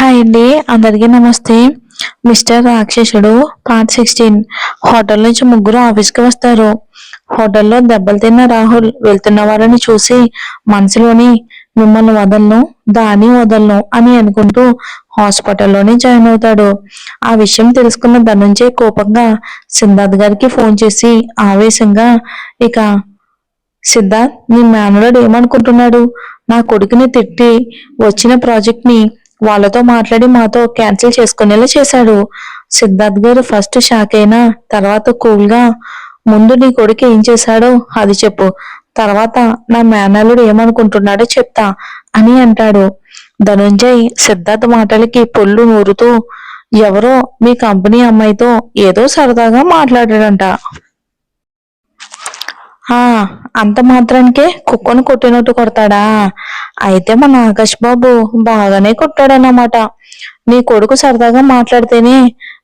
Hi అండి, అందరికీ నమస్తే. మిస్టర్ రాక్షసుడు పార్ట్ 16. హోటల్ నుంచి ముగ్గురు ఆఫీస్కి వస్తారు. హోటల్లో దెబ్బలు తిన్న రాహుల్ వెళ్తున్న వారిని చూసి మనసులోని మిమ్మల్ని వదలను, దాన్ని వదలను అని అనుకుంటూ హాస్పిటల్లోనే జాయిన్ అవుతాడు. ఆ విషయం తెలుసుకున్న ధనుంజయ్ కోపంగా సిద్ధార్థ్ గారికి ఫోన్ చేసి ఆవేశంగా, ఇక సిద్ధార్థ్, నీ మేనలుడు ఏమనుకుంటున్నాడు? నా కొడుకుని తిట్టి వచ్చిన ప్రాజెక్ట్ ని వాళ్ళతో మాట్లాడి మాతో క్యాన్సిల్ చేసుకునేలా చేశాడు. సిద్ధార్థ్ గారు ఫస్ట్ షాక్ అయినా తర్వాత కూల్ గా, ముందు నీ కొడుకు ఏం చేశాడో అది చెప్పు, తర్వాత నా మేనల్లుడు ఏమనుకుంటున్నాడో చెప్తా అని అంటాడు. ధనుంజయ్ సిద్ధార్థ్ మాటలకి పొల్లు నూరుతూ, ఎవరో మీ కంపెనీ అమ్మాయితో ఏదో సరదాగా మాట్లాడాడంట. ఆ అంత మాత్రానికే కుక్కను కొట్టినట్టు కొడతాడా? అయితే మన ఆకాష్ బాబు బాగానే కొట్టాడన్నమాట. నీ కొడుకు సరదాగా మాట్లాడితేనే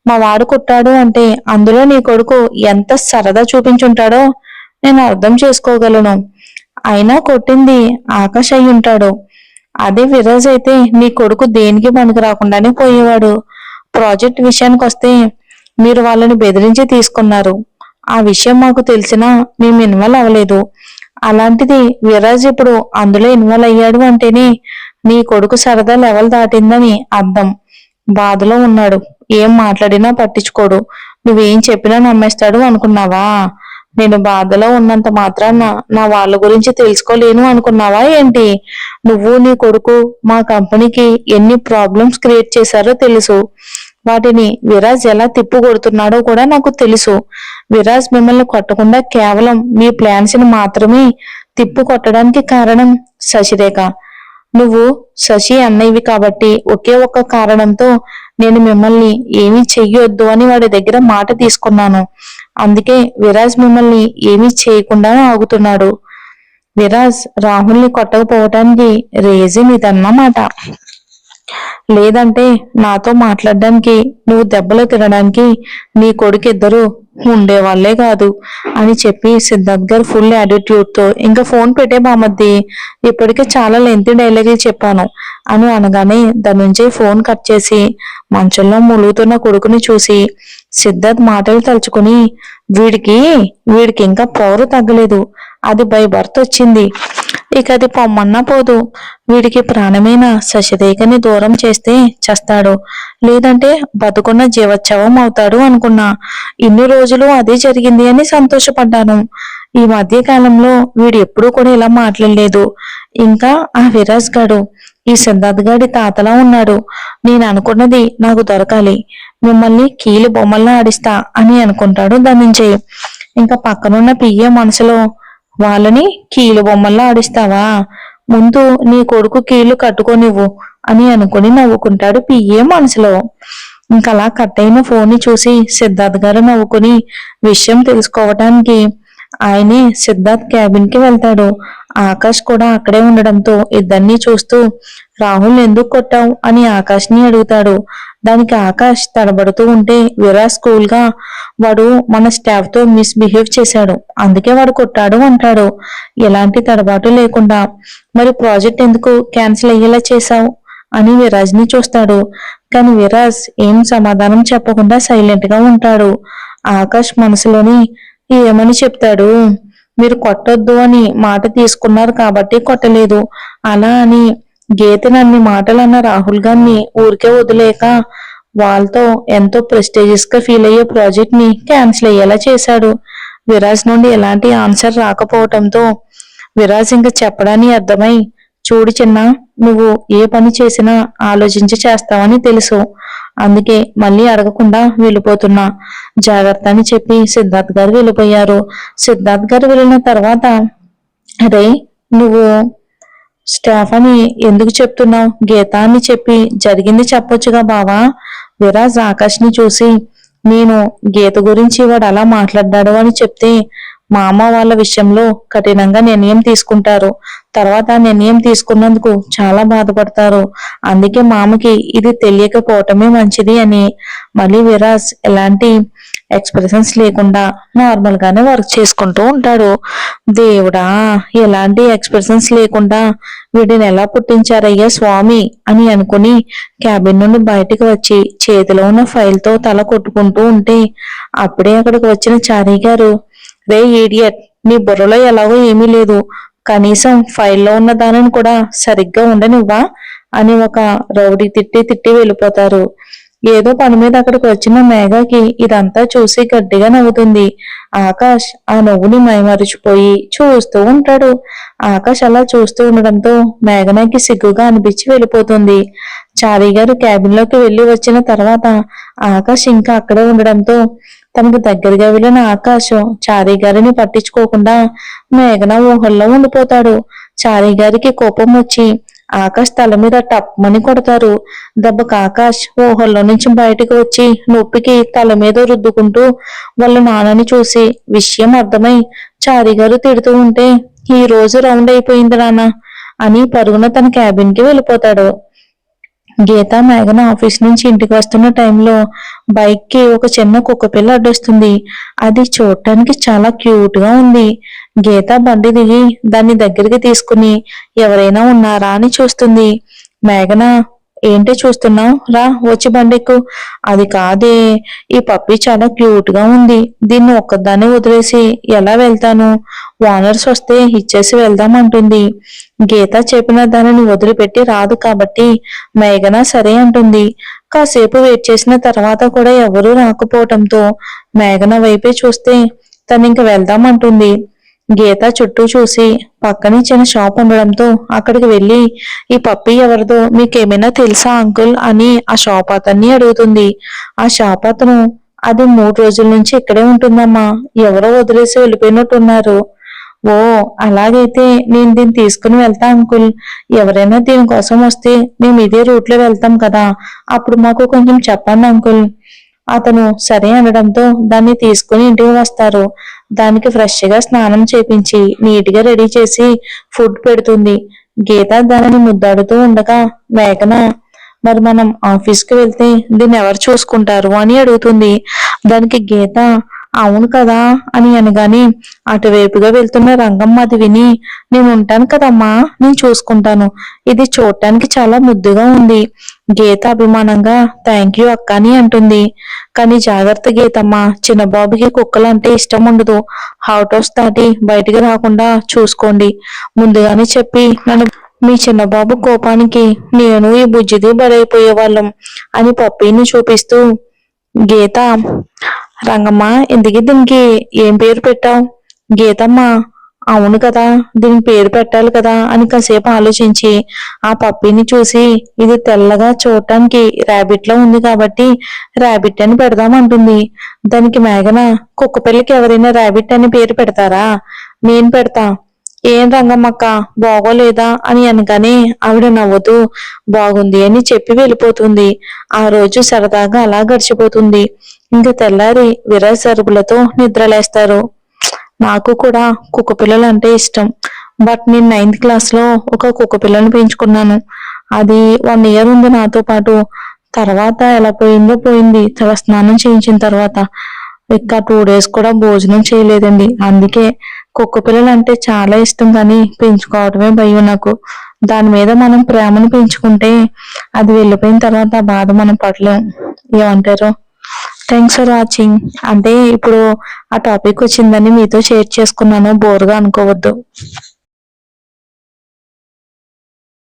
మా వాడు కొట్టాడు అంటే అందులో నీ కొడుకు ఎంత సరదా చూపించుంటాడో నేను అర్థం చేసుకోగలను. అయినా కొట్టింది ఆకాష్ అయి ఉంటాడు. అదే విరాజ్ అయితే నీ కొడుకు దేనికి పనికి రాకుండానే పోయేవాడు. ప్రాజెక్ట్ విషయానికి వస్తే మీరు వాళ్ళని బెదిరించి తీసుకున్నారు. ఆ విషయం మాకు తెలిసినా మేము ఇన్వాల్వ్ అవ్వలేదు. అలాంటిది విరాజ్ ఇప్పుడు అందులో ఇన్వాల్వ్ అయ్యాడు అంటేనే నీ కొడుకు సరదా లెవెల్ దాటిందని అర్థం. బాధలో ఉన్నాడు, ఏం మాట్లాడినా పట్టించుకోడు, నువ్వేం చెప్పినా నమ్మేస్తాడు అనుకున్నావా? నేను బాధలో ఉన్నంత మాత్రాన నా వాళ్ళ గురించి తెలుసుకోలేను అనుకున్నావా ఏంటి? నువ్వు నీ కొడుకు మా కంపెనీకి ఎన్ని ప్రాబ్లమ్స్ క్రియేట్ చేశారో తెలుసు. వాటిని విరాజ్ ఎలా తిప్పు కొడుతున్నాడో కూడా నాకు తెలుసు. విరాజ్ మిమ్మల్ని కొట్టకుండా కేవలం మీ ప్లాన్స్ ని మాత్రమే తిప్పు కొట్టడానికి కారణం శశిరేఖ. నువ్వు శశి అన్నయ్యవి కాబట్టి ఒకే ఒక్క కారణంతో నేను మిమ్మల్ని ఏమీ చెయ్యొద్దు అని వాడి దగ్గర మాట తీసుకున్నాను. అందుకే విరాజ్ మిమ్మల్ని ఏమీ చేయకుండా ఆగుతున్నాడు. విరాజ్ రాహుల్ని కొట్టకపోవటానికి రీజన్ ఇదన్నమాట. లేదంటే నాతో మాట్లాడడానికి, నువ్వు దెబ్బలు తినడానికి నీ కొడుకు ఇద్దరు ఉండేవాళ్లే కాదు అని చెప్పి సిద్ధార్థ్ గారు ఫుల్ యాటిట్యూడ్ తో, ఇంకా ఫోన్ పెట్టే బామద్ది, ఇప్పటికే చాలా లెంతీ డైలాగులు చెప్పాను అని అనగానే ధనుంజయ్ ఫోన్ కట్ చేసి మంచంలో ములుగుతున్న కొడుకుని చూసి సిద్ధార్థ్ మాటలు తలుచుకుని, వీడికి ఇంకా పవరు తగ్గలేదు, అది బై బర్త్ వచ్చింది, ఇక అది పొమ్మన్నా పోదు, వీడికి ప్రాణమైన శశిరేఖని దూరం చేస్తే చస్తాడు, లేదంటే బతుకున్న జీవోత్సవం అవుతాడు అనుకున్నా. ఇన్ని రోజులు అదే జరిగింది అని సంతోషపడ్డాను. ఈ మధ్య కాలంలో వీడు ఎప్పుడూ కూడా ఇలా మాట్లాడలేదు. ఇంకా ఆ విరాజ్ గాడు ఈ సిద్ధార్థ్ గాడి తాతలా ఉన్నాడు. నేను అనుకున్నది నాకు దొరకాలి, మిమ్మల్ని కీలు బొమ్మల్లా ఆడిస్తా అని అనుకుంటాడు ధనుంజయ్. ఇంకా పక్కనున్న పియ్య మనసులో, వాళ్ళని కీలు బొమ్మల్లా ఆడిస్తావా, ముందు నీ కొడుకు కీళ్లు కట్టుకోనివ్వు అని అనుకుని నవ్వుకుంటాడు పియ్యే మనసులో. ఇంకలా కట్ అయిన ఫోన్ ని చూసి సిద్ధార్థ్ గారు నవ్వుకుని విషయం తెలుసుకోవటానికి ఆయనే సిద్ధార్థ్ క్యాబిన్ కి వెళ్తాడు. ఆకాష్ కూడా అక్కడే ఉండడంతో ఇద్దరిని చూస్తూ, రాహుల్ ఎందుకు కొట్టావు అని ఆకాష్ ని అడుగుతాడు. దానికి ఆకాష్ తడబడుతూ ఉంటే విరాజ్ స్కూల్ గా, వాడు మన స్టాఫ్ తో మిస్బిహేవ్ చేశాడు, అందుకే వాడు కొట్టాడు అంటాడు. ఎలాంటి తడబాటు లేకుండా. మరి ప్రాజెక్ట్ ఎందుకు క్యాన్సిల్ అయ్యేలా చేశావు అని విరాజ్ ని చూస్తాడు. కానీ విరాజ్ ఏం సమాధానం చెప్పకుండా సైలెంట్ గా ఉంటాడు. ఆకాష్ మనసులోని, ఏమని చెప్తాడు, మీరు కొట్టొద్దు అని మాట తీసుకున్నారు కాబట్టి కొట్టలేదు, అలా అని గీతని అన్ని మాటలు అన్న రాహుల్ గారిని ఊరికే వదిలేక వాళ్ళతో ఎంతో ప్రెస్టీజియస్ గా ఫీల్ అయ్యే ప్రాజెక్ట్ ని క్యాన్సిల్ అయ్యేలా చేశాడు. విరాజ్ నుండి ఎలాంటి ఆన్సర్ రాకపోవటంతో విరాజ్ ఇంకా చెప్పడానికి అర్థమై, చూడు చిన్న, నువ్వు ఏ పని చేసినా ఆలోచించి చేస్తావని తెలుసు, అందుకే మళ్ళీ అడగకుండా వెళ్ళిపోతున్నా, జాగ్రత్త అని చెప్పి సిద్ధార్థ్ గారు వెళ్ళిపోయారు. సిద్ధార్థ్ గారు వెళ్ళిన తర్వాత, అరే నువ్వు స్టాఫ్ అని ఎందుకు చెప్తున్నావు, గీత అని చెప్పి జరిగింది చెప్పొచ్చుగా బావా. విరాజ్ ఆకాష్ ని చూసి, నేను గీత గురించి వాడు అలా మాట్లాడ్డాడు అని చెప్తే మా అమ్మ వాళ్ళ విషయంలో కఠినంగా నిర్ణయం తీసుకుంటారు, తర్వాత నిర్ణయం తీసుకున్నందుకు చాలా బాధపడతారు, అందుకే మామకి ఇది తెలియకపోవటమే మంచిది అని. మళ్ళీ విరాజ్ ఎలాంటి ఎక్స్ప్రెషన్స్ లేకుండా నార్మల్ గానే వర్క్ చేసుకుంటూ ఉంటాడు. దేవుడా, ఎలాంటి ఎక్స్ప్రెషన్స్ లేకుండా వీడిని ఎలా పుట్టించారయ్యా స్వామి అని అనుకుని క్యాబిన్ నుండి బయటికి వచ్చి చేతిలో ఉన్న ఫైల్ తో తల కొట్టుకుంటూ ఉంటే అప్పుడే అక్కడికి వచ్చిన చారీ గారు, రే ఈడియట్, నీ బుర్రలో ఎలాగో ఏమీ లేదు, కనీసం ఫైల్లో ఉన్న దానిని కూడా సరిగ్గా ఉండనివ్వా అని ఒక రౌడీ తిట్టి తిట్టి వెళ్ళిపోతారు. ఏదో పని మీద అక్కడికి వచ్చిన మేఘకి ఇదంతా చూసి గట్టిగా నవ్వుతుంది. ఆకాష్ ఆ నవ్వుని మైమరిచిపోయి చూస్తూ ఉంటాడు. ఆకాష్ అలా చూస్తూ ఉండడంతో మేఘనకి సిగ్గుగా అనిపించి వెళ్ళిపోతుంది. చారీ గారు క్యాబిన్ లోకి వెళ్లి వచ్చిన తర్వాత ఆకాష్ ఇంకా అక్కడే ఉండడంతో తనకు దగ్గరగా వెళ్ళిన ఆకాష్ చారీ గారిని పట్టించుకోకుండా మేఘన ఊహల్లో ఉండిపోతాడు. చారీ గారికి కోపం వచ్చి ఆకాష్ తల మీద టప్మని కొడతారు. దెబ్బకు ఆకాష్ ఊహల్లో నుంచి బయటకు వచ్చి నొప్పికి తల మీద రుద్దుకుంటూ వాళ్ళ నాన్నని చూసి విషయం అర్థమై చారీ గారు తిడుతూ ఉంటే, ఈ రోజు రౌండ్ అయిపోయింది నాన్న అని పరుగున తన క్యాబిన్ కి వెళ్ళిపోతాడు. గీత మేఘన ఆఫీస్ నుంచి ఇంటికి వస్తున్న టైంలో బైక్ కి ఒక చిన్న కుక్క పిల్ల అడ్డొస్తుంది. అది చూడటానికి చాలా క్యూట్ గా ఉంది. గీత బండి దిగి దాన్ని దగ్గరికి తీసుకుని ఎవరైనా ఉన్నారా అని చూస్తుంది. మేఘన, ఏంటి చూస్తున్నావు, రా వచ్చి బండెక్కు. అది కాదే, ఈ పప్పి చాలా క్యూట్ గా ఉంది, దీన్ని ఒక్కదాన్ని వదిలేసి ఎలా వెళ్తాను, ఓనర్స్ వస్తే ఇచ్చేసి వెళ్దామంటుంది. గీత చెప్పిన దానిని వదిలిపెట్టి రాదు కాబట్టి మేఘన సరే అంటుంది. కాసేపు వెయిట్ చేసిన తర్వాత కూడా ఎవరూ రాకపోవటంతో మేఘన వైపే చూస్తే తనింక వెళ్దామంటుంది. గీత చుట్టూ చూసి పక్కనే చిన్న షాప్ ఉండడంతో అక్కడికి వెళ్ళి, ఈ పప్పి ఎవరిదో మీకేమైనా తెలుసా అంకుల్ అని ఆ షాప్ అతన్ని అడుగుతుంది. ఆ షాప్ అతను, అది 3 రోజుల నుంచి ఇక్కడే ఉంటుందమ్మా, ఎవరో వదిలేసి వెళ్ళిపోయినట్టున్నారు. ఓ, అలాగైతే నేను దీన్ని తీసుకుని వెళ్తా అంకుల్, ఎవరైనా దీనికోసం వస్తే మేము ఇదే రూట్ లో వెళ్తాం కదా, అప్పుడు మాకు కొంచెం చెప్పండి అంకుల్. అతను సరే అనడంతో దాన్ని తీసుకుని ఇంటికి వస్తారు. దానికి ఫ్రెష్ గా స్నానం చేపించి నీట్ గా రెడీ చేసి ఫుడ్ పెడుతుంది. గీత దానిని ముద్దాడుతూ ఉండగా మేఘన, మరి మనం ఆఫీస్కి వెళ్తే దీన్ని ఎవరు చూసుకుంటారు అని అడుగుతుంది. దానికి గీత, అవును కదా అని అనగానే అటువైపుగా వెళ్తున్న రంగమ్మ అది విని, నేను ఉంటాను కదమ్మా, నేను చూసుకుంటాను, ఇది చూడటానికి చాలా ముద్దుగా ఉంది. గీత అభిమానంగా థ్యాంక్ యూ అక్క అని అంటుంది. కానీ జాగ్రత్త గీతమ్మ, చిన్నబాబుకి కుక్కలు అంటే ఇష్టం ఉండదు, హౌట్ హౌస్ దాటి బయటికి రాకుండా చూసుకోండి. ముందుగానే చెప్పి నన్ను మీ చిన్నబాబు కోపానికి నేను ఈ బుజ్జిది బలైపోయేవాళ్ళం అని పప్పీని చూపిస్తూ, గీత, రంగమ్మ ఇందుకి దీనికి ఏం పేరు పెట్టావు? గీతమ్మ, అవును కదా, దీనికి పేరు పెట్టాలి కదా అని కాసేపు ఆలోచించి ఆ పప్పీని చూసి, ఇది తెల్లగా చూడటానికి ర్యాబిట్ లో ఉంది కాబట్టి ర్యాబిట్ అని పెడదామంటుంది. దానికి మేఘన, కుక్క పిల్లకి ఎవరైనా ర్యాబిట్ అని పేరు పెడతారా? నేను పెడతా, ఏం రంగమ్మక్క బాగోలేదా అని అనగానే ఆవిడ నవ్వుతూ బాగుంది అని చెప్పి వెళ్ళిపోతుంది. ఆ రోజు సరదాగా అలా గడిచిపోతుంది. ఇంకా తెల్లారి విరాజ్ సరుకులతో నిద్రలేస్తారు. నాకు కూడా కుక్క పిల్లలు అంటే ఇష్టం, బట్ నేను 9th క్లాస్ లో ఒక కుక్క పిల్లని పెంచుకున్నాను. అది 1 ఇయర్ ఉంది నాతో పాటు. తర్వాత ఎలా పోయిందో పోయింది, తల స్నానం చేయించిన తర్వాత. ఇంకా 2 డేస్ కూడా భోజనం చేయలేదండి. అందుకే కుక్క పిల్లలు అంటే చాలా ఇష్టం, కానీ పెంచుకోవడమే భయం నాకు. దాని మీద మనం ప్రేమను పెంచుకుంటే అది వెళ్ళిపోయిన తర్వాత బాధ మనం పడలేం. ఏమంటారు? Thanks for watching. అంటే ఇప్పుడు ఆ టాపిక్ వచ్చిందని మీతో షేర్ చేసుకున్నాను, బోర్గా అనుకోవద్దు.